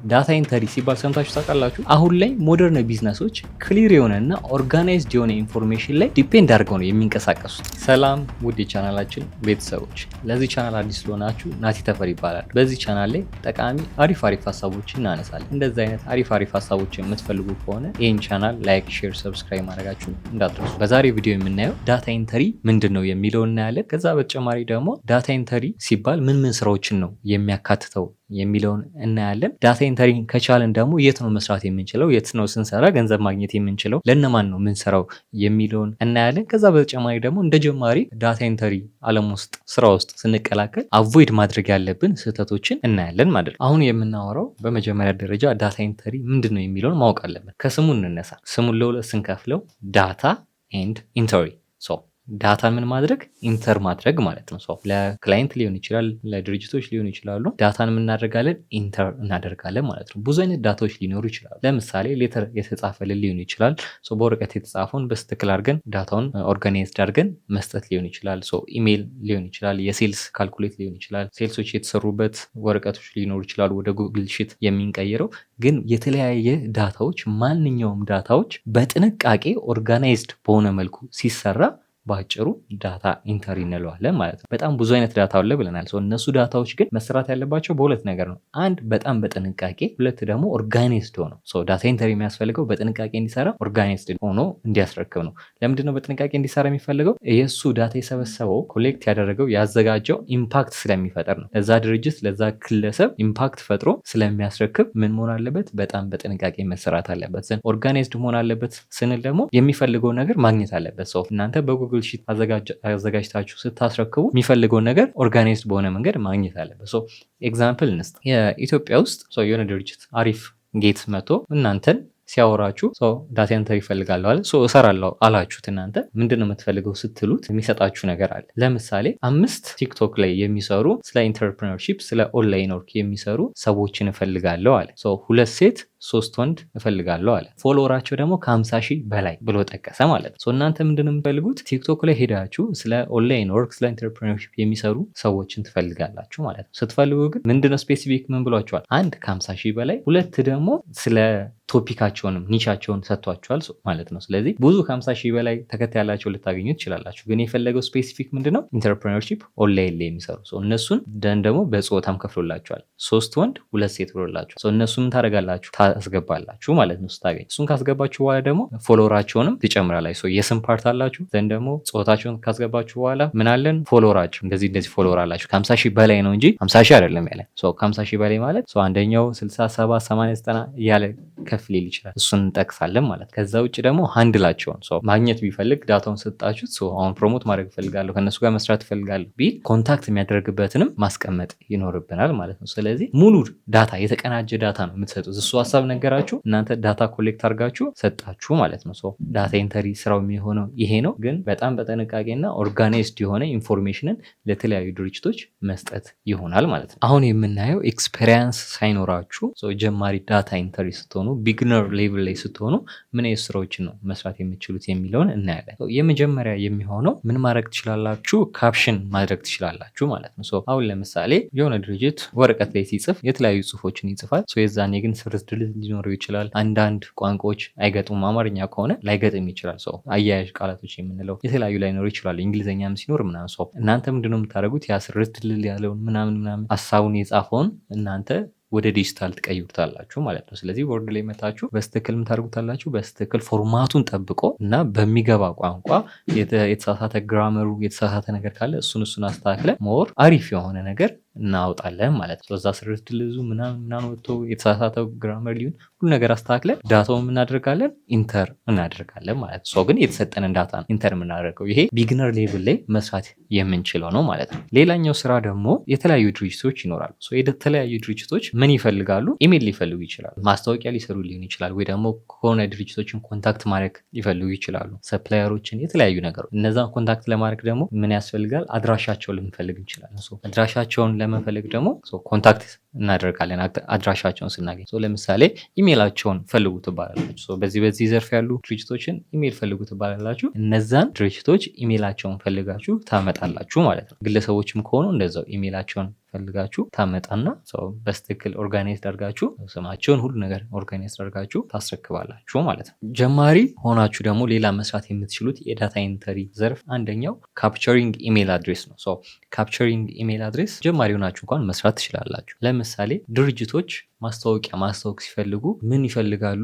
ዳታ ኢንተሪ ሲባል ሰምታችሁ ታውቃላችሁ? አሁን ላይ ሞደርን ቢዝነሶች ክሊር የሆነና ኦርጋናይዝድ የሆነ ኢንፎርሜሽን ላይ ዲፔንድ አድርገው ነው የሚንቀሳቀሱት። ሰላም ውድ የቻናላችን ቤተሰቦች፣ ለዚህ ቻናል አዲስ ስለሆናችሁ ናቲ ተፈሪ ይባላል። በዚህ ቻናል ላይ ጠቃሚ አሪፍ ሀሳቦችን እናነሳለን። እንደዚህ አይነት አሪፍ ሀሳቦችን የምትፈልጉ ከሆነ ይህን ቻናል ላይክ፣ ሼር፣ ሰብስክራይብ ማድረጋችሁ እንዳትረሱ። በዛሬ ቪዲዮ የምናየው ዳታ ኢንተሪ ምንድን ነው የሚለው እናያለን። ከዛ በተጨማሪ ደግሞ ዳታ ኢንተሪ ሲባል ምን ስራዎችን ነው የሚያካትተው የሚለውን እናያለን። ዳታ ኢንተሪ ከቻለን ደግሞ የት ነው መስራት የምንችለው፣ የት ነው ስንሰራ ገንዘብ ማግኘት የምንችለው፣ ለነማን ነው የምንሰራው የሚለውን እናያለን። ከዛ በተጨማሪ ደግሞ እንደ ጀማሪ ዳታ ኢንተሪ ዓለም ውስጥ ስራ ውስጥ ስንቀላቀል አቮይድ ማድረግ ያለብን ስህተቶችን እናያለን ማለት ነው። አሁን የምናወራው በመጀመሪያ ደረጃ ዳታ ኢንተሪ ምንድን ነው የሚለውን ማወቅ አለብን። ከስሙ እንነሳ። ስሙን ለሁለት ስንከፍለው ዳታ ኤንድ ኢንተሪ ዳታን ምን ማድረግ ኢንተር ማድረግ ማለት ነው። ለክላይንት ሊሆን ይችላል፣ ለድርጅቶች ሊሆን ይችላሉ። ዳታን የምናደርጋለን ኢንተር እናደርጋለን ማለት ነው። ብዙ አይነት ዳታዎች ሊኖሩ ይችላሉ። ለምሳሌ ሌተር የተጻፈልን ሊሆን ይችላል። በወረቀት የተጻፈውን በስትክል አድርገን ዳታውን ኦርጋናይዝድ አድርገን መስጠት ሊሆን ይችላል። ኢሜይል ሊሆን ይችላል፣ የሴልስ ካልኩሌት ሊሆን ይችላል፣ ሴልሶች የተሰሩበት ወረቀቶች ሊኖሩ ይችላሉ፣ ወደ ጉግል ሺት የሚንቀይረው። ግን የተለያየ ዳታዎች፣ ማንኛውም ዳታዎች በጥንቃቄ ኦርጋናይዝድ በሆነ መልኩ ሲሰራ በአጭሩ ዳታ ኢንተሪ እንለዋለን ማለት ነው። በጣም ብዙ አይነት ዳታ አለ ብለናል። እነሱ ዳታዎች ግን መሰራት ያለባቸው በሁለት ነገር ነው። አንድ በጣም በጥንቃቄ፣ ሁለት ደግሞ ኦርጋናይዝድ ሆኖ። ዳታ ኢንተሪ የሚያስፈልገው በጥንቃቄ እንዲሰራ ኦርጋናይዝድ ሆኖ እንዲያስረክብ ነው። ለምንድነው በጥንቃቄ እንዲሰራ የሚፈልገው? የእሱ ዳታ የሰበሰበው ኮሌክት ያደረገው ያዘጋጀው ኢምፓክት ስለሚፈጠር ነው። ለዛ ድርጅት ለዛ ግለሰብ ኢምፓክት ፈጥሮ ስለሚያስረክብ ምን መሆን አለበት? በጣም በጥንቃቄ መሰራት አለበት። ኦርጋናይዝድ መሆን አለበት ስንል ደግሞ የሚፈልገው ነገር ማግኘት አለበት። እናንተ በጉግል ሺት አዘጋጅታችሁ ስታስረክቡ የሚፈልገውን ነገር ኦርጋናይዝድ በሆነ መንገድ ማግኘት አለበት። ኤግዛምፕል እንስጥ። የኢትዮጵያ ውስጥ የሆነ ድርጅት አሪፍ ጌት መቶ እናንተን ሲያወራችሁ ዳታ ኢንተሪ ይፈልጋለሁ አለ። እሰራለሁ አላችሁት። እናንተ ምንድን ነው የምትፈልገው ስትሉት የሚሰጣችሁ ነገር አለ። ለምሳሌ 5 ቲክቶክ ላይ የሚሰሩ ስለ ኢንተርፕረነርሺፕ ስለ ኦንላይን ወርክ የሚሰሩ ሰዎችን እፈልጋለሁ አለ። 2 ሴት 3 ወንድ እፈልጋለሁ አለ። ፎሎወራቸው ደግሞ ከ50,000 በላይ ብሎ ጠቀሰ ማለት ነው። እናንተ ምንድን ነው የምትፈልጉት? ቲክቶክ ላይ ሄዳችሁ ስለ ኦንላይን ወርክ ስለ ኢንተርፕረነርሺፕ የሚሰሩ ሰዎችን ትፈልጋላችሁ ማለት ነው። ስትፈልጉ ግን ምንድነው ስፔሲፊክ ምን ብሏቸዋል? 1 ከ50,000 በላይ፣ 2 ደግሞ ስለ ቶፒካቸውንም ኒቻቸውን ሰጥቷቸዋል ማለት ነው። ስለዚህ ብዙ ከ50,000 በላይ ተከታይ ያላቸው ልታገኙ ትችላላችሁ። ግን የፈለገው ስፔሲፊክ ምንድነው? ኢንተርፕረነርሺፕ ኦንላይን ላይ የሚሰሩ እነሱን ደግሞ በጾታም ከፍሎላቸዋል። 3 ወንድ 2 ሴት ብሎላቸው እነሱን ታደርጋላችሁ ታስገባላችሁ ማለት ነው። ስታገኝ እሱን ካስገባችሁ በኋላ ደግሞ ፎሎወራቸውንም ትጨምራላችሁ። የስም ፓርት አላችሁ ዘንድ ደግሞ ጾታቸውን ካስገባችሁ በኋላ ምን አለን? ፎሎወራችሁ እንደዚህ ፎሎወር አላችሁ። ከ50,000 በላይ ነው እንጂ 50,000 አይደለም ያለ። ከ50,000 በላይ ማለት አንደኛው 60 70 80 90 እያለ ከፍ ሊል ይችላል። እሱን እንጠቅሳለን ማለት። ከዛ ውጭ ደግሞ ሃንድላቸውን ማግኘት ቢፈልግ ዳታውን ሰጣችሁት። አሁን ፕሮሞት ማድረግ እፈልጋለሁ ከነሱ ጋር መስራት እፈልጋለሁ ቢል ኮንታክት የሚያደርግበትንም ማስቀመጥ ይኖርብናል ማለት ነው። ስለዚህ ሙሉ ዳታ የተቀናጀ ዳታ ነው የምትሰጡት። እሱ ሀሳብ ነገራችሁ፣ እናንተ ዳታ ኮሌክት አድርጋችሁ ሰጣችሁ ማለት ነው። ዳታ ኢንተሪ ስራው የሚሆነው ይሄ ነው። ግን በጣም በጥንቃቄና ኦርጋናይዝድ የሆነ ኢንፎርሜሽንን ለተለያዩ ድርጅቶች መስጠት ይሆናል ማለት ነው። አሁን የምናየው ኤክስፔሪንስ ሳይኖራችሁ ጀማሪ ዳታ ኢንተሪ ስትሆኑ ቢግነር ሌቭል ላይ ስትሆኑ ምን አይነት ስራዎችን ነው መስራት የምትችሉት የሚለውን እናያለን። የመጀመሪያ የሚሆነው ምን ማድረግ ትችላላችሁ? ካፕሽን ማድረግ ትችላላችሁ ማለት ነው። አሁን ለምሳሌ የሆነ ድርጅት ወረቀት ላይ ሲጽፍ የተለያዩ ጽሁፎችን ይጽፋል። የዛኔ ግን ስርዝድል ሊኖረው ይችላል። አንዳንድ ቋንቋዎች አይገጡም። አማርኛ ከሆነ ላይገጥም ይችላል። አያያዥ ቃላቶች የምንለው የተለያዩ ላይኖሩ ይችላል። እንግሊዝኛም ሲኖር ምናምን እናንተ ምንድነው የምታደርጉት? ያ ስርዝድል ያለውን ምናምን ሀሳቡን የጻፈውን እናንተ ወደ ዲጂታል ትቀይሩታላችሁ ማለት ነው። ስለዚህ ቦርድ ላይ መታችሁ በስትክክል ምታደርጉታላችሁ። በስትክክል ፎርማቱን ጠብቆ እና በሚገባ ቋንቋ የተሳሳተ ግራመሩ የተሳሳተ ነገር ካለ እሱን አስተካክለ ሞር አሪፍ የሆነ ነገር እናወጣለን ማለት ነው። እዛ ስርዝድልዙ ምናምን ወጥቶ የተሳሳተው ግራመር ሊሆን ሁሉ ነገር አስተካክለን ዳታውን እናደርጋለን ኢንተር እናደርጋለን ማለት ነው። ግን የተሰጠንን ዳታ ነው ኢንተር የምናደርገው። ይሄ ቢግነር ሌቭል ላይ መስራት የምንችለው ነው ማለት ነው። ሌላኛው ስራ ደግሞ የተለያዩ ድርጅቶች ይኖራሉ። የተለያዩ ድርጅቶች ምን ይፈልጋሉ? ኢሜል ሊፈልጉ ይችላሉ። ማስታወቂያ ሊሰሩ ሊሆን ይችላል። ወይ ደግሞ ከሆነ ድርጅቶችን ኮንታክት ማድረግ ሊፈልጉ ይችላሉ። ሰፕላየሮችን፣ የተለያዩ ነገሮች። እነዛን ኮንታክት ለማድረግ ደግሞ ምን ያስፈልጋል? አድራሻቸውን ልንፈልግ እንችላለን። አድራሻቸውን ለመፈለግ ደግሞ ኮንታክት እናደርጋለን አድራሻቸውን ስናገኝ። ለምሳሌ ኢሜይላቸውን ፈልጉ ትባላላችሁ። በዚህ ዘርፍ ያሉ ድርጅቶችን ኢሜይል ፈልጉ ትባላላችሁ። እነዛን ድርጅቶች ኢሜይላቸውን ፈልጋችሁ ታመጣላችሁ ማለት ነው። ግለሰቦችም ከሆኑ እንደዛው ኢሜይላቸውን ፈልጋችሁ ታመጣና በስትክክል ኦርጋናይዝ አድርጋችሁ ስማቸውን ሁሉ ነገር ኦርጋናይዝ አድርጋችሁ ታስረክባላችሁ ማለት ነው። ጀማሪ ሆናችሁ ደግሞ ሌላ መስራት የምትችሉት የዳታ ኢንተሪ ዘርፍ አንደኛው ካፕቸሪንግ ኢሜይል አድሬስ ነው። ካፕቸሪንግ ኢሜይል አድሬስ ጀማሪ ሆናችሁ እንኳን መስራት ትችላላችሁ። ለምሳሌ ድርጅቶች ማስታወቅ ሲፈልጉ ምን ይፈልጋሉ?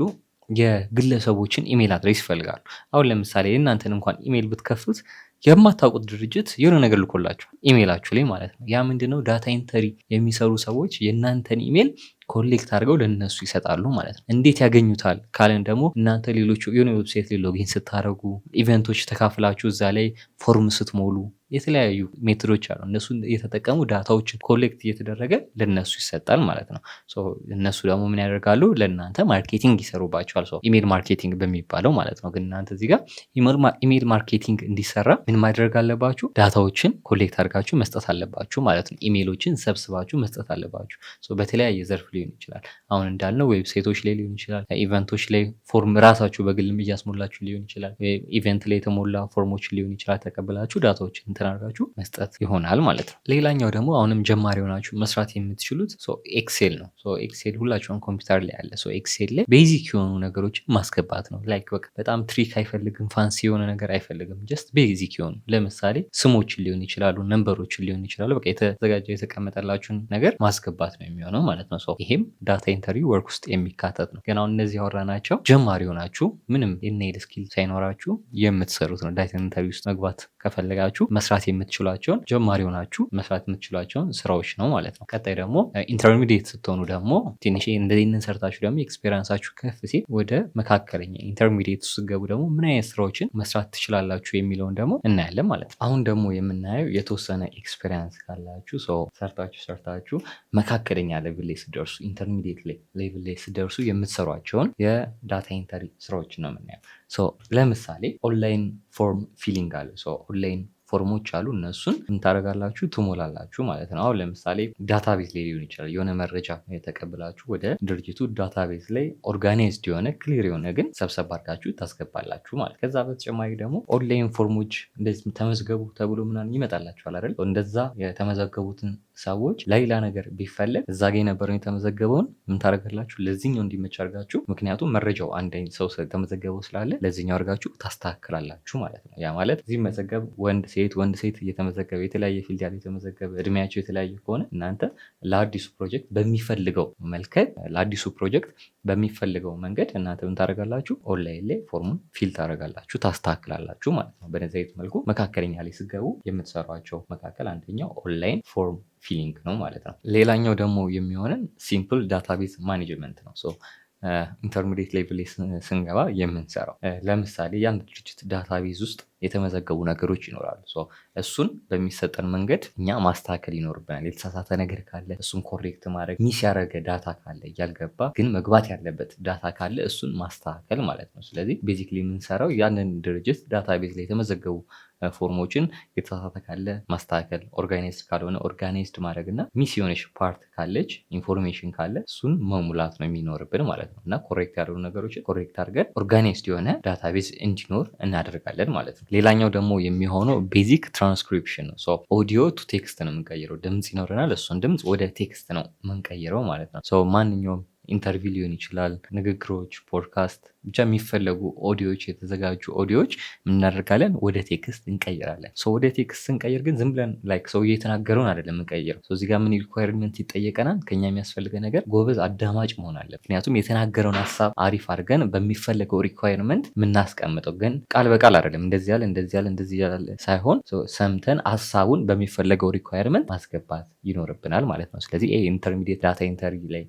የግለሰቦችን ኢሜይል አድሬስ ይፈልጋሉ። አሁን ለምሳሌ እናንተን እንኳን ኢሜይል ብትከፍቱት የማታውቁት ድርጅት የሆነ ነገር ልኮላችሁ ኢሜይላችሁ ላይ ማለት ነው። ያ ምንድነው? ዳታ ኢንተሪ የሚሰሩ ሰዎች የእናንተን ኢሜይል ኮሌክት አድርገው ለነሱ ይሰጣሉ ማለት ነው። እንዴት ያገኙታል ካለን ደግሞ እናንተ ሌሎች የሆነ ዌብሳይት ላይ ሎጊን ስታደርጉ፣ ኢቨንቶች ተካፍላችሁ እዛ ላይ ፎርም ስትሞሉ የተለያዩ ሜቶዶች አሉ። እነሱ የተጠቀሙ ዳታዎችን ኮሌክት እየተደረገ ለነሱ ይሰጣል ማለት ነው። እነሱ ደግሞ ምን ያደርጋሉ? ለእናንተ ማርኬቲንግ ይሰሩባቸዋል። ኢሜል ማርኬቲንግ በሚባለው ማለት ነው። ግን እናንተ እዚህ ጋር ኢሜል ማርኬቲንግ እንዲሰራ ምን ማድረግ አለባችሁ? ዳታዎችን ኮሌክት አድርጋችሁ መስጠት አለባችሁ ማለት ነው። ኢሜሎችን ሰብስባችሁ መስጠት አለባችሁ። በተለያየ ዘርፍ ሊሆን ይችላል። አሁን እንዳልነው ዌብሳይቶች ላይ ሊሆን ይችላል። ኢቨንቶች ላይ ፎርም ራሳችሁ በግልም እያስሞላችሁ ሊሆን ይችላል። ኢቨንት ላይ የተሞላ ፎርሞችን ሊሆን ይችላል። ተቀብላችሁ ዳታዎችን አድርጋችሁ መስጠት ይሆናል ማለት ነው። ሌላኛው ደግሞ አሁንም ጀማሪ ሆናችሁ መስራት የምትችሉት ኤክሴል ነው። ኤክሴል ሁላችሁም ኮምፒውተር ላይ አለ። ኤክሴል ላይ ቤዚክ የሆኑ ነገሮችን ማስገባት ነው። ላይክ በጣም ትሪክ አይፈልግም፣ ፋንሲ የሆነ ነገር አይፈልግም። ጀስት ቤዚክ የሆኑ ለምሳሌ ስሞችን ሊሆን ይችላሉ፣ ነምበሮችን ሊሆን ይችላሉ። በቃ የተዘጋጀ የተቀመጠላችሁን ነገር ማስገባት ነው የሚሆነው ማለት ነው። ይሄም ዳታ ኢንተሪ ወርክ ውስጥ የሚካተት ነው። ግን አሁን እነዚህ ያወራናቸው ጀማሪ ሆናችሁ ምንም የኔል ስኪል ሳይኖራችሁ የምትሰሩት ነው። ዳታ ኢንተሪ ውስጥ መግባት ከፈለጋችሁ መስራት የምትችሏቸውን ጀማሪ ሆናችሁ መስራት የምትችሏቸውን ስራዎች ነው ማለት ነው። ቀጣይ ደግሞ ኢንተርሚዲየት ስትሆኑ ደግሞ ትንሽ እንደዚህ ሰርታችሁ ደግሞ ኤክስፔሪንሳችሁ ከፍ ሲል ወደ መካከለኛ ኢንተርሚዲየት ስትገቡ ደግሞ ምን አይነት ስራዎችን መስራት ትችላላችሁ የሚለውን ደግሞ እናያለን ማለት ነው። አሁን ደግሞ የምናየው የተወሰነ ኤክስፔሪንስ ካላችሁ ሰርታችሁ መካከለኛ ሌቭል ላይ ስደርሱ ኢንተርሚዲየት ሌቭል ላይ ስደርሱ የምትሰሯቸውን የዳታ ኢንተሪ ስራዎች ነው የምናየው። ለምሳሌ ኦንላይን ፎርም ፊሊንግ አለ። ኦንላይን ፎርሞች አሉ። እነሱን እንታረጋላችሁ ትሞላላችሁ ማለት ነው። አሁን ለምሳሌ ዳታቤዝ ላይ ሊሆን ይችላል። የሆነ መረጃ የተቀብላችሁ ወደ ድርጅቱ ዳታቤዝ ላይ ኦርጋናይዝድ የሆነ ክሊር የሆነ ግን ሰብሰብ አድርጋችሁ ታስገባላችሁ ማለት። ከዛ በተጨማሪ ደግሞ ኦንላይን ፎርሞች እንደዚህ ተመዝገቡ ተብሎ ምናምን ይመጣላችኋል አይደል? እንደዛ የተመዘገቡትን ሰዎች ሌላ ነገር ቢፈለግ እዛ ጋ የነበረው የተመዘገበውን ምን ታደርጋላችሁ? ለዚህኛው እንዲመች አድርጋችሁ፣ ምክንያቱም መረጃው አንድ ሰው ተመዘገበው ስላለ ለዚህኛው አድርጋችሁ ታስተካክላላችሁ ማለት ነው። ያ ማለት እዚህ መዘገብ ወንድ ሴት እየተመዘገበ የተለያየ ፊልድ ያለ የተመዘገበ እድሜያቸው የተለያየ ከሆነ እናንተ ለአዲሱ ፕሮጀክት በሚፈልገው መንገድ እናንተ ምን ታደርጋላችሁ? ኦንላይን ላይ ፎርሙን ፊል ታደርጋላችሁ፣ ታስተካክላላችሁ ማለት ነው። በነዚህ አይነት መልኩ መካከለኛ ላይ ስገቡ የምትሰሯቸው መካከል አንደኛው ኦንላይን ፎርም ፊሊንግ ነው ማለት ነው። ሌላኛው ደግሞ የሚሆነን ሲምፕል ዳታቤዝ ማኔጅመንት ነው። ኢንተርሚዲየት ሌቭል ስንገባ የምንሰራው ለምሳሌ የአንድ ድርጅት ዳታቤዝ ውስጥ የተመዘገቡ ነገሮች ይኖራሉ። እሱን በሚሰጠን መንገድ እኛ ማስተካከል ይኖርብናል። የተሳሳተ ነገር ካለ እሱን ኮሬክት ማድረግ፣ ሚስ ያደረገ ዳታ ካለ ያልገባ ግን መግባት ያለበት ዳታ ካለ እሱን ማስተካከል ማለት ነው። ስለዚህ ቤዚክሊ የምንሰራው ያንን ድርጅት ዳታቤዝ ላይ የተመዘገቡ ፎርሞችን የተሳሳተ ካለ ማስተካከል፣ ኦርጋናይዝድ ካልሆነ ኦርጋናይዝድ ማድረግ እና ሚስ የሆነች ፓርት ካለች ኢንፎርሜሽን ካለ እሱን መሙላት ነው የሚኖርብን ማለት ነው። እና ኮሬክት ያደረጉ ነገሮችን ኮሬክት አድርገን ኦርጋናይዝድ የሆነ ዳታቤዝ እንዲኖር እናደርጋለን ማለት ነው። ሌላኛው ደግሞ የሚሆነው ቤዚክ ትራንስክሪፕሽን ነው። ኦዲዮ ቱ ቴክስት ነው የምንቀይረው። ድምፅ ይኖረናል፣ እሱን ድምፅ ወደ ቴክስት ነው የምንቀይረው ማለት ነው። ማንኛውም ኢንተርቪው ሊሆን ይችላል፣ ንግግሮች፣ ፖድካስት፣ ብቻ የሚፈለጉ ኦዲዮዎች፣ የተዘጋጁ ኦዲዮዎች እናደርጋለን ወደ ቴክስት እንቀይራለን። ወደ ቴክስት ስንቀይር ግን ዝም ብለን ላይክ ሰው እየተናገረውን አይደለም የምንቀይረው። እዚህ ጋር ምን ሪኳየርመንት ይጠየቀናል? ከኛ የሚያስፈልገ ነገር ጎበዝ አዳማጭ መሆን አለ። ምክንያቱም የተናገረውን ሀሳብ አሪፍ አድርገን በሚፈለገው ሪኳየርመንት የምናስቀምጠው ግን ቃል በቃል አይደለም። እንደዚህ ያለ ሳይሆን ሰምተን ሀሳቡን በሚፈለገው ሪኳየርመንት ማስገባት ይኖርብናል ማለት ነው። ስለዚህ ኢንተርሚዲየት ዳታ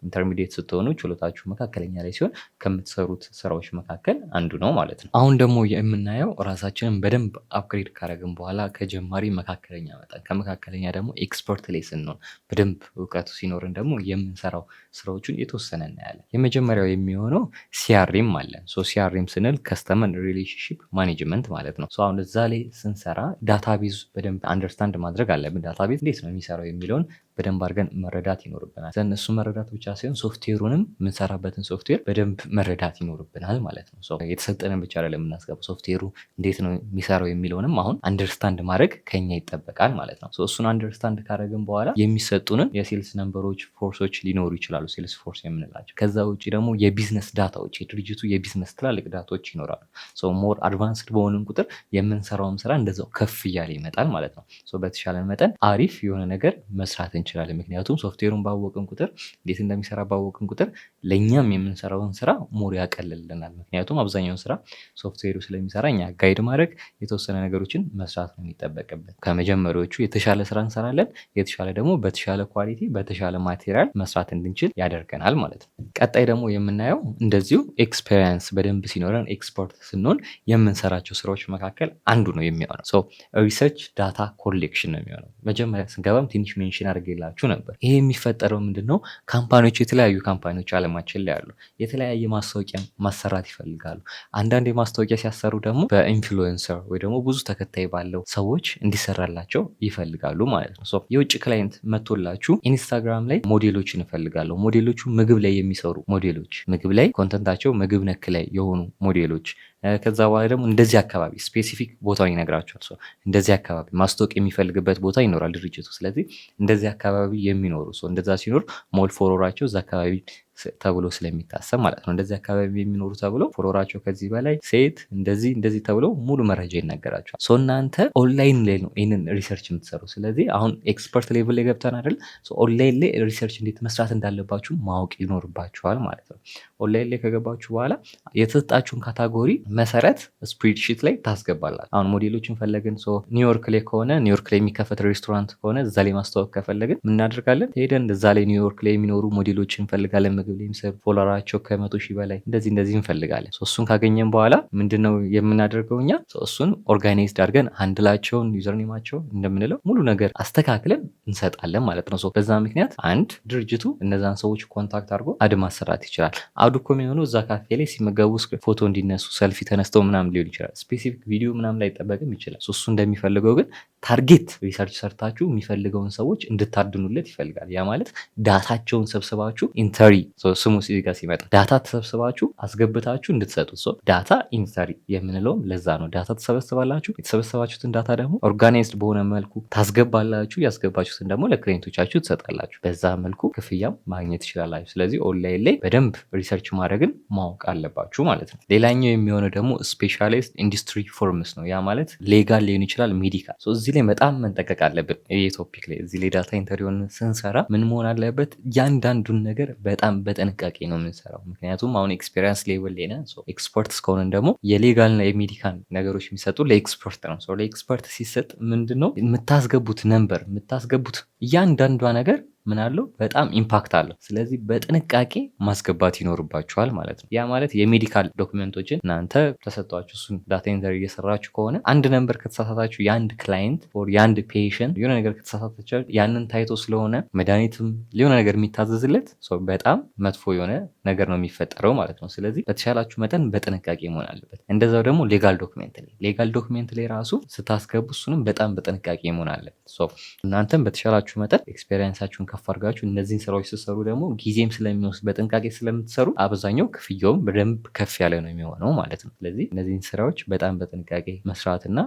ኢንተርሚዲየት ስትሆኑ ችሎታችሁ መካከለኛ ላይ ሲሆን ከምትሰሩት ስራዎች መካከል አንዱ ነው ማለት ነው። አሁን ደግሞ የምናየው ራሳችንን በደንብ አፕግሬድ ካደረግን በኋላ ከጀማሪ መካከለኛ መጠን ከመካከለኛ ደግሞ ኤክስፐርት ላይ ስንሆን በደንብ እውቀቱ ሲኖርን ደግሞ የምንሰራው ስራዎችን የተወሰነ እናያለን። የመጀመሪያው የሚሆነው ሲአርኤም አለን። ሲአርኤም ስንል ከስተመር ሪሌሽንሺፕ ማኔጅመንት ማለት ነው። አሁን እዛ ላይ ስንሰራ ዳታቤዝ በደንብ አንደርስታንድ ማድረግ አለብን። ዳታቤዝ እንዴት ነው የሚሰራው የሚለውን በደንብ አድርገን መረዳት ይኖርብናል። እሱ መረዳት ብቻ ሳይሆን ሶፍትዌሩንም የምንሰራበትን ሶፍትዌር በደንብ መረዳት ይኖርብናል ማለት ነው። የተሰጠንን ብቻ ላይ የምናስገባው ሶፍትዌሩ እንዴት ነው የሚሰራው የሚለውንም አሁን አንደርስታንድ ማድረግ ከኛ ይጠበቃል ማለት ነው። እሱን አንደርስታንድ ካደረግን በኋላ የሚሰጡንን የሴልስ ነምበሮች ፎርሶች ሊኖሩ ይችላሉ፣ ሴልስ ፎርስ የምንላቸው። ከዛ ውጭ ደግሞ የቢዝነስ ዳታዎች፣ የድርጅቱ የቢዝነስ ትላልቅ ዳታዎች ይኖራሉ። ሞር አድቫንስድ በሆንን ቁጥር የምንሰራውም ስራ እንደዛው ከፍ እያለ ይመጣል ማለት ነው። በተሻለን መጠን አሪፍ የሆነ ነገር መስራት እንችላለን። ምክንያቱም ሶፍትዌሩን ባወቅን ቁጥር፣ እንዴት እንደሚሰራ ባወቅን ቁጥር ለእኛም የምንሰራውን ስራ ሞር ያቀልልናል። ምክንያቱም አብዛኛውን ስራ ሶፍትዌሩ ስለሚሰራ እኛ ጋይድ ማድረግ፣ የተወሰነ ነገሮችን መስራት ነው የሚጠበቅብን። ከመጀመሪያዎቹ የተሻለ ስራ እንሰራለን። የተሻለ ደግሞ በተሻለ ኳሊቲ በተሻለ ማቴሪያል መስራት እንድንችል ያደርገናል ማለት ነው። ቀጣይ ደግሞ የምናየው እንደዚሁ ኤክስፔሪንስ በደንብ ሲኖረን ኤክስፐርት ስንሆን የምንሰራቸው ስራዎች መካከል አንዱ ነው የሚሆነው ሪሰርች ዳታ ኮሌክሽን ነው የሚሆነው። መጀመሪያ ስንገባም ትንሽ ሜንሽን አድርጌላችሁ ነበር። ይሄ የሚፈጠረው ምንድነው? ካምፓኒዎች፣ የተለያዩ ካምፓኒዎች አለማችን ላይ ያሉ የተለያየ ማስታወቂያ ማሰራት ይፈልጋሉ። አንዳንድ የማስታወቂያ ሲያሰሩ ደግሞ በኢንፍሉዌንሰር ወይ ደግሞ ብዙ ተከታይ ባለው ሰዎች እንዲሰራላቸው ይፈልጋሉ ማለት ነው። የውጭ ክላይንት መቶላችሁ ኢንስታግራም ላይ ሞዴሎችን እፈልጋለሁ። ሞዴሎቹ ምግብ ላይ የሚሰሩ ሞዴሎች፣ ምግብ ላይ ኮንተንታቸው ምግብ ነክ ላይ የሆኑ ሞዴሎች። ከዛ በኋላ ደግሞ እንደዚህ አካባቢ ስፔሲፊክ ቦታውን ይነግራቸዋል። እንደዚህ አካባቢ ማስታወቅ የሚፈልግበት ቦታ ይኖራል ድርጅቱ። ስለዚህ እንደዚህ አካባቢ የሚኖሩ እንደዛ ሲኖር ሞል ፎሎወራቸው እዛ አካባቢ ተብሎ ስለሚታሰብ ማለት ነው። እንደዚህ አካባቢ የሚኖሩ ተብሎ ፎሎወራቸው ከዚህ በላይ ሴት እንደዚህ ተብሎ ሙሉ መረጃ ይነገራቸዋል። እናንተ ኦንላይን ላይ ነው ይህንን ሪሰርች የምትሰሩ። ስለዚህ አሁን ኤክስፐርት ሌቭል ላይ ገብተን አይደል? ኦንላይን ላይ ሪሰርች እንዴት መስራት እንዳለባችሁ ማወቅ ይኖርባችኋል ማለት ነው። ኦንላይን ላይ ከገባችሁ በኋላ የተሰጣችሁን ካታጎሪ መሰረት ስፕሪድሺት ላይ ታስገባላችሁ። አሁን ሞዴሎችን ፈለግን፣ ኒውዮርክ ላይ ከሆነ ኒውዮርክ ላይ የሚከፈት ሬስቶራንት ከሆነ እዛ ላይ ማስተዋወቅ ከፈለግን ምናደርጋለን? ሄደን እዛ ላይ ኒውዮርክ ላይ የሚኖሩ ሞዴሎችን እንፈልጋለን። ምግብ ላይ የሚሰሩ ፎሎወራቸው ከ100,000 በላይ እንደዚህ እንፈልጋለን። እሱን ካገኘን በኋላ ምንድነው የምናደርገው? እኛ እሱን ኦርጋናይዝድ አድርገን ሃንድላቸውን፣ ዩዘርኔማቸውን እንደምንለው ሙሉ ነገር አስተካክለን እንሰጣለን ማለት ነው። በዛ ምክንያት አንድ ድርጅቱ እነዛን ሰዎች ኮንታክት አድርጎ አድ ማሰራት ይችላል። አዱ እኮ የሚሆኑ እዛ ካፌ ላይ ሲመገቡ ፎቶ እንዲነሱ ሰልፊ ተነስተው ምናምን ሊሆን ይችላል። ስፔሲፊክ ቪዲዮ ምናምን ላይ ጠበቅም ይችላል። እሱ እንደሚፈልገው ግን ታርጌት ሪሰርች ሰርታችሁ የሚፈልገውን ሰዎች እንድታድኑለት ይፈልጋል። ያ ማለት ዳታቸውን ሰብስባችሁ ኢንተሪ ስሙ ጋር ሲመጣ ዳታ ተሰብስባችሁ አስገብታችሁ እንድትሰጡት ዳታ ኢንተሪ የምንለውም ለዛ ነው። ዳታ ተሰበስባላችሁ። የተሰበሰባችሁትን ዳታ ደግሞ ኦርጋናይዝድ በሆነ መልኩ ታስገባላችሁ። ያስገባችሁትን ደግሞ ለክላይንቶቻችሁ ትሰጣላችሁ። በዛ መልኩ ክፍያም ማግኘት ትችላላችሁ። ስለዚህ ኦንላይን ላይ በደንብ ሪሰርች ማድረግን ማወቅ አለባችሁ ማለት ነው። ሌላኛው የሚሆነው ደግሞ ስፔሻላይዝድ ኢንዱስትሪ ፎርምስ ነው። ያ ማለት ሌጋል ሊሆን ይችላል፣ ሜዲካል። እዚህ ላይ በጣም መንጠቀቅ አለብን። ይህ ቶፒክ ላይ እዚህ ላይ ዳታ ኢንተሪውን ስንሰራ ምን መሆን አለበት? እያንዳንዱን ነገር በጣም በጥንቃቄ ነው የምንሰራው። ምክንያቱም አሁን ኤክስፔሪንስ ሌቭል ላይ ነን። ኤክስፐርት እስከሆነን ደግሞ የሌጋልና የሜዲካል ነገሮች የሚሰጡ ለኤክስፐርት ነው። ለኤክስፐርት ሲሰጥ ምንድን ነው የምታስገቡት ነምበር፣ የምታስገቡት እያንዳንዷ ነገር ምን አለው? በጣም ኢምፓክት አለው። ስለዚህ በጥንቃቄ ማስገባት ይኖርባችኋል ማለት ነው። ያ ማለት የሜዲካል ዶክመንቶችን እናንተ ተሰጧችሁ እሱን ዳታ ኢንተሪ እየሰራችሁ ከሆነ አንድ ነምበር ከተሳሳታችሁ የአንድ ክላይንት የአንድ ፔሽንት የሆነ ነገር ከተሳሳታችሁ ያንን ታይቶ ስለሆነ መድኃኒትም ሊሆነ ነገር የሚታዘዝለት በጣም መጥፎ የሆነ ነገር ነው የሚፈጠረው ማለት ነው። ስለዚህ በተሻላችሁ መጠን በጥንቃቄ መሆን አለበት። እንደዛው ደግሞ ሌጋል ዶክሜንት ላይ ራሱ ስታስገቡ እሱንም በጣም በጥንቃቄ መሆን አለበት። እናንተም በተሻላችሁ መጠን ኤክስፔሪንሳችሁን ከፍ አድርጋችሁ እነዚህን ስራዎች ስትሰሩ ደግሞ ጊዜም ስለሚወስድ በጥንቃቄ ስለምትሰሩ አብዛኛው ክፍያውም በደንብ ከፍ ያለ ነው የሚሆነው ማለት ነው። ስለዚህ እነዚህን ስራዎች በጣም በጥንቃቄ መስራትና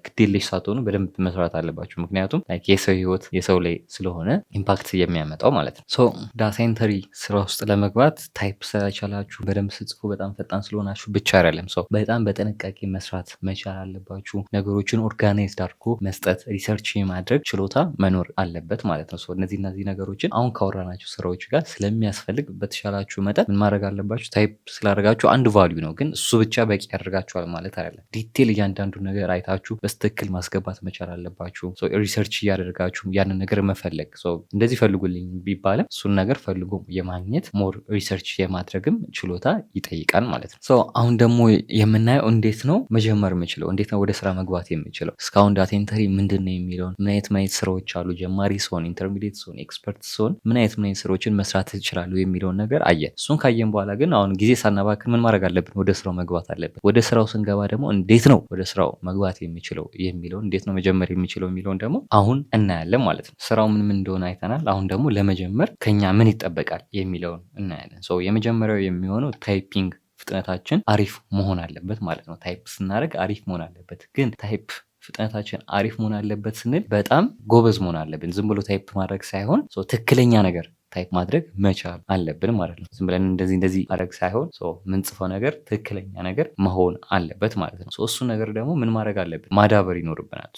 ግዴለሽ ሳትሆኑ በደንብ መስራት አለባችሁ። ምክንያቱም የሰው ህይወት የሰው ላይ ስለሆነ ኢምፓክት የሚያመጣው ማለት ነው። ዳታ ኢንተሪ ስራ ውስጥ ለመግባት ታይፕ ስለቻላችሁ በደንብ ስጽፉ በጣም ፈጣን ስለሆናችሁ ብቻ አይደለም፣ በጣም በጥንቃቄ መስራት መቻል አለባችሁ። ነገሮችን ኦርጋናይዝድ አድርጎ መስጠት፣ ሪሰርች የማድረግ ችሎታ መኖር አለበት ማለት ነው። እነዚህ ነገሮችን አሁን ካወራናቸው ስራዎች ጋር ስለሚያስፈልግ በተሻላችሁ መጠን ምን ማድረግ አለባችሁ? ታይፕ ስላደረጋችሁ አንድ ቫልዩ ነው፣ ግን እሱ ብቻ በቂ ያደርጋችኋል ማለት አይደለም። ዲቴል እያንዳንዱ ነገር አይታችሁ በስትክክል ማስገባት መቻል አለባችሁ። ሪሰርች እያደረጋችሁ ያንን ነገር መፈለግ እንደዚህ ፈልጉልኝ ቢባልም እሱን ነገር ፈልጎ የማግኘት ሞር ሪሰርች የማድረግም ችሎታ ይጠይቃል ማለት ነው። አሁን ደግሞ የምናየው እንዴት ነው መጀመር የምችለው፣ እንዴት ነው ወደ ስራ መግባት የምችለው። እስካሁን ዳታ ኢንተሪ ምንድን ነው የሚለውን ምን አይነት ስራዎች አሉ፣ ጀማሪ ሲሆን፣ ኢንተርሚዲየት ሲሆን፣ ኤክስፐርት ሲሆን ምን አይነት ስራዎችን መስራት ይችላሉ የሚለውን ነገር አየን። እሱን ካየን በኋላ ግን አሁን ጊዜ ሳናባክን ምን ማድረግ አለብን? ወደ ስራው መግባት አለብን። ወደ ስራው ስንገባ ደግሞ እንዴት ነው ወደ ስራው መግባት የሚችለው የሚለውን እንዴት ነው መጀመር የሚችለው የሚለውን ደግሞ አሁን እናያለን ማለት ነው። ስራው ምን እንደሆነ አይተናል። አሁን ደግሞ ለመጀመር ከኛ ምን ይጠበቃል የሚለውን እናያለን። የመጀመሪያው የሚሆነው ታይፒንግ ፍጥነታችን አሪፍ መሆን አለበት ማለት ነው። ታይፕ ስናደርግ አሪፍ መሆን አለበት። ግን ታይፕ ፍጥነታችን አሪፍ መሆን አለበት ስንል በጣም ጎበዝ መሆን አለብን። ዝም ብሎ ታይፕ ማድረግ ሳይሆን ትክክለኛ ነገር ታይፕ ማድረግ መቻል አለብን ማለት ነው። ዝም ብለን እንደዚህ ማድረግ ሳይሆን ምንጽፈው ነገር ትክክለኛ ነገር መሆን አለበት ማለት ነው። እሱ ነገር ደግሞ ምን ማድረግ አለብን? ማዳበር ይኖርብናል።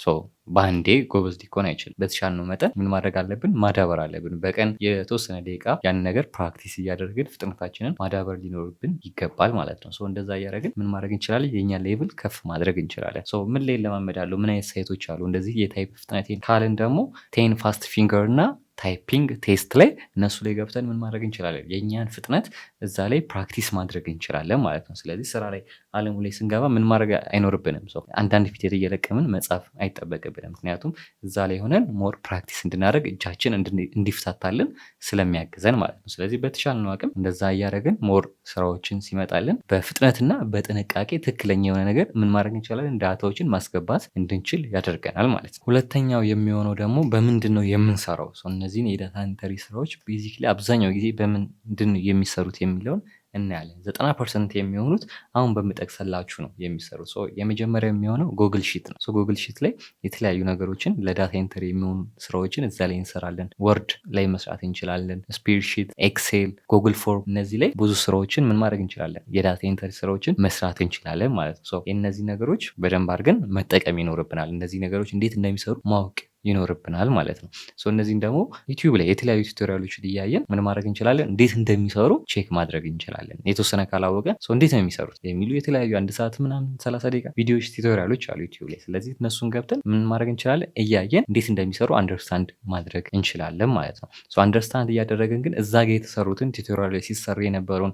በአንዴ ጎበዝ ሊሆን አይችልም። በተሻልነው መጠን ምን ማድረግ አለብን? ማዳበር አለብን። በቀን የተወሰነ ደቂቃ ያንን ነገር ፕራክቲስ እያደረግን ፍጥነታችንን ማዳበር ሊኖርብን ይገባል ማለት ነው። እንደዛ እያደረግን ምን ማድረግ እንችላለን? የኛ ሌቭል ከፍ ማድረግ እንችላለን። ምን ላይ ለማመዳለው? ምን አይነት ሳይቶች አሉ እንደዚህ የታይፕ ፍጥነቴን ካልን ደግሞ ቴን ፋስት ፊንገር እና ታይፒንግ ቴስት ላይ እነሱ ላይ ገብተን ምን ማድረግ እንችላለን? የእኛን ፍጥነት እዛ ላይ ፕራክቲስ ማድረግ እንችላለን ማለት ነው። ስለዚህ ስራ ላይ አለሙ ላይ ስንገባ ምን ማድረግ አይኖርብንም። አንዳንድ ፊት እየለቀምን መጻፍ አይጠበቅብንም። ምክንያቱም እዛ ላይ ሆነን ሞር ፕራክቲስ እንድናደርግ እጃችን እንዲፍታታልን ስለሚያግዘን ማለት ነው። ስለዚህ በተሻልነው አቅም እንደዛ እያደረግን ሞር ስራዎችን ሲመጣልን በፍጥነትና በጥንቃቄ ትክክለኛ የሆነ ነገር ምን ማድረግ እንችላለን? ዳታዎችን ማስገባት እንድንችል ያደርገናል ማለት ነው። ሁለተኛው የሚሆነው ደግሞ በምንድን ነው የምንሰራው? እነዚህን የዳታ ኢንተሪ ስራዎች ቤዚክሊ አብዛኛው ጊዜ በምንድን የሚሰሩት የሚለውን እናያለን። 90% የሚሆኑት አሁን በምጠቅሰላችሁ ነው የሚሰሩት። የመጀመሪያው የሚሆነው ጉግል ሺት ነው። ጉግል ሺት ላይ የተለያዩ ነገሮችን ለዳታ ኢንተሪ የሚሆኑ ስራዎችን እዛ ላይ እንሰራለን። ወርድ ላይ መስራት እንችላለን። ስፕሬድሺት፣ ኤክሴል፣ ጉግል ፎርም፣ እነዚህ ላይ ብዙ ስራዎችን ምን ማድረግ እንችላለን? የዳታ ኢንተሪ ስራዎችን መስራት እንችላለን ማለት ነው። የእነዚህ ነገሮች በደንብ አድርገን መጠቀም ይኖርብናል። እነዚህ ነገሮች እንዴት እንደሚሰሩ ማወቅ ይኖርብናል ማለት ነው። እነዚህን ደግሞ ዩቲዩብ ላይ የተለያዩ ቱቶሪያሎችን እያየን ምን ማድረግ እንችላለን? እንዴት እንደሚሰሩ ቼክ ማድረግ እንችላለን። የተወሰነ ካላወቀ እንዴት ነው የሚሰሩት የሚሉ የተለያዩ 1 ሰዓት ምናምን 30 ደቂቃ ቪዲዮዎች ቱቶሪያሎች አሉ ዩቲዩብ ላይ። ስለዚህ እነሱን ገብተን ምን ማድረግ እንችላለን? እያየን እንዴት እንደሚሰሩ አንደርስታንድ ማድረግ እንችላለን ማለት ነው። አንደርስታንድ እያደረግን ግን እዛ ጋር የተሰሩትን ቱቶሪያል ላይ ሲሰሩ የነበረውን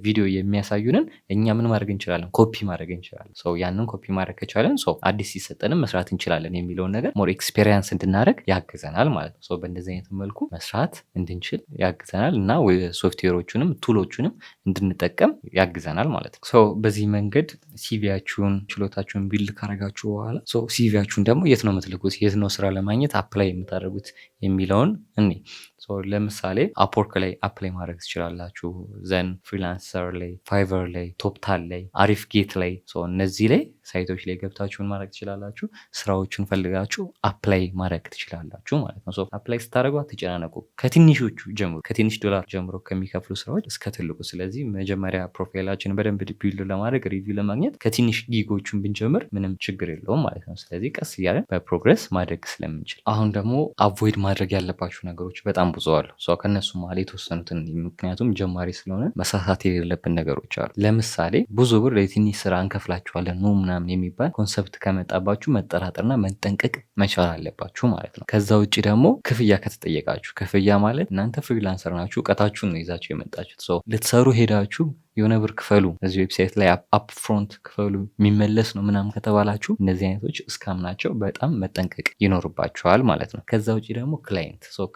ቪዲዮ የሚያሳዩንን እኛ ምን ማድረግ እንችላለን? ኮፒ ማድረግ እንችላለን። ያንን ኮፒ ማድረግ ከቻለን አዲስ ሲሰጠንም መስራት እንችላለን የሚለውን ነገር ሞር ኤክስፔሪንስ እንድናደርግ ያግዘናል ማለት ነው። በእንደዚህ አይነት መልኩ መስራት እንድንችል ያግዘናል እና ሶፍትዌሮቹንም ቱሎቹንም እንድንጠቀም ያግዘናል ማለት ነው። በዚህ መንገድ ሲቪያችሁን ችሎታችሁን ቢልድ ካረጋችሁ በኋላ ሲቪያችሁን ደግሞ የት ነው የምትልኩት? የት ነው ስራ ለማግኘት አፕላይ የምታደርጉት የሚለውን ለምሳሌ አፕወርክ ላይ አፕላይ ማድረግ ትችላላችሁ። ዘን ፍሪላንሰር ላይ፣ ፋይቨር ላይ፣ ቶፕታል ላይ፣ አሪፍ ጌት ላይ እነዚህ ላይ ሳይቶች ላይ ገብታችሁን ማድረግ ትችላላችሁ። ስራዎችን ፈልጋችሁ አፕላይ ማድረግ ትችላላችሁ ማለት ነው። አፕላይ ስታደርጉ አትጨናነቁ። ከትንሾቹ ጀምሮ ከትንሽ ዶላር ጀምሮ ከሚከፍሉ ስራዎች እስከ ትልቁ። ስለዚህ መጀመሪያ ፕሮፋይላችን በደንብ ቢልድ ለማድረግ ሪቪው ለማግኘት ከትንሽ ጊጎቹን ብንጀምር ምንም ችግር የለውም ማለት ነው። ስለዚህ ቀስ እያለን በፕሮግረስ ማድረግ ስለምንችል አሁን ደግሞ አቮይድ ማድረግ ያለባችሁ ነገሮች በጣም ብዙ አሉ። ከነሱ መሀል የተወሰኑትን ምክንያቱም ጀማሪ ስለሆነ መሳሳት የሌለብን ነገሮች አሉ። ለምሳሌ ብዙ ብር ለትንሽ ስራ እንከፍላችኋለን ነው ምናምን የሚባል ኮንሰፕት ከመጣባችሁ መጠራጠርና መጠንቀቅ መቻል አለባችሁ ማለት ነው። ከዛ ውጭ ደግሞ ክፍያ ከተጠየቃችሁ፣ ክፍያ ማለት እናንተ ፍሪላንሰር ናችሁ፣ እውቀታችሁን ነው ይዛችሁ የመጣችሁት። ልትሰሩ ሄዳችሁ የሆነ ብር ክፈሉ፣ እዚህ ዌብሳይት ላይ አፕ ፍሮንት ክፈሉ የሚመለስ ነው ምናምን ከተባላችሁ እነዚህ አይነቶች እስካም ናቸው። በጣም መጠንቀቅ ይኖርባቸዋል ማለት ነው። ከዛ ውጭ ደግሞ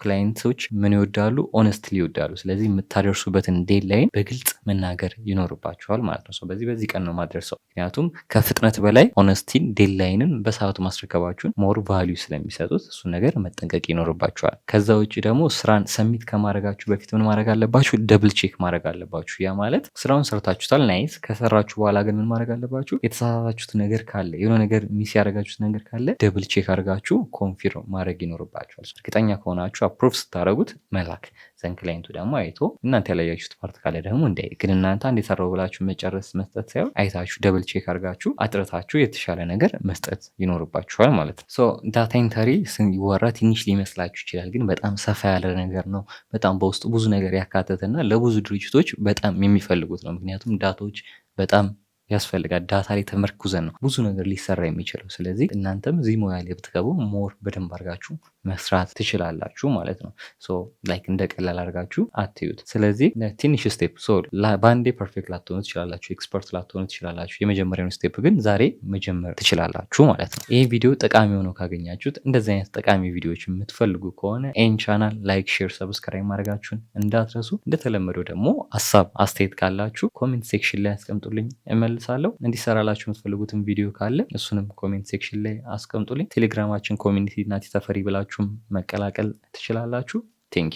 ክላይንቶች ምን ይወዳሉ? ኦነስትሊ ይወዳሉ። ስለዚህ የምታደርሱበትን ዴድላይን በግልጽ መናገር ይኖርባቸዋል ማለት ነው። በዚህ ቀን ነው ማድረሰው። ምክንያቱም ከፍጥነት በላይ ኦነስቲን ዴድላይንን በሰዓቱ ማስረከባችሁን ሞር ቫሊዩ ስለሚሰጡት እሱ ነገር መጠንቀቅ ይኖርባቸዋል። ከዛ ውጭ ደግሞ ስራን ሰሚት ከማድረጋችሁ በፊት ምን ማድረግ አለባችሁ? ደብል ቼክ ማድረግ አለባችሁ። ያ ማለት ስራውን ሰርታችሁታል፣ ናይስ። ከሰራችሁ በኋላ ግን ምን ማድረግ አለባችሁ? የተሳሳታችሁት ነገር ካለ፣ የሆነ ነገር ሚስ ያደረጋችሁት ነገር ካለ ደብል ቼክ አድርጋችሁ ኮንፊርም ማድረግ ይኖርባችኋል። እርግጠኛ ከሆናችሁ አፕሮቭ ስታደረጉት መላክ። ዘን ክላይንቱ ደግሞ አይቶ እናንተ ያላያችሁት ፓርት ካለ ደግሞ እንዳይ ግን እናንተ አንድ የሰራው ብላችሁ መጨረስ መስጠት ሳይሆን አይታችሁ ደብል ቼክ አድርጋችሁ አጥርታችሁ የተሻለ ነገር መስጠት ይኖርባችኋል ማለት ነው። ዳታ ኢንተሪ ሲወራ ትንሽ ሊመስላችሁ ይችላል፣ ግን በጣም ሰፋ ያለ ነገር ነው። በጣም በውስጡ ብዙ ነገር ያካተተና ለብዙ ድርጅቶች በጣም የሚፈልጉት ነው። ምክንያቱም ዳታዎች በጣም ያስፈልጋል። ዳታ ላይ ተመርኩዘን ነው ብዙ ነገር ሊሰራ የሚችለው። ስለዚህ እናንተም እዚህ ሙያ ላይ ብትገቡ ሞር በደንብ አድርጋችሁ መስራት ትችላላችሁ ማለት ነው። ሶ ላይክ እንደ ቀላል አድርጋችሁ አትዩት። ስለዚህ ትንሽ ስቴፕ በአንዴ ፐርፌክት ላትሆኑ ትችላላችሁ፣ ኤክስፐርት ላትሆኑ ትችላላችሁ። የመጀመሪያውን ስቴፕ ግን ዛሬ መጀመር ትችላላችሁ ማለት ነው። ይህ ቪዲዮ ጠቃሚ ሆኖ ካገኛችሁት እንደዚህ አይነት ጠቃሚ ቪዲዮዎች የምትፈልጉ ከሆነ ይህን ቻናል ላይክ፣ ሼር፣ ሰብስክራይብ ማድረጋችሁን እንዳትረሱ። እንደተለመደው ደግሞ ሀሳብ አስተያየት ካላችሁ ኮሜንት ሴክሽን ላይ አስቀምጡልኝ፣ እመልሳለሁ። እንዲሰራላችሁ የምትፈልጉትን ቪዲዮ ካለ እሱንም ኮሜንት ሴክሽን ላይ አስቀምጡልኝ። ቴሌግራማችን ኮሚኒቲ ናቲ ተፈሪ ብላችሁም መቀላቀል ትችላላችሁ። ቴንክ ዩ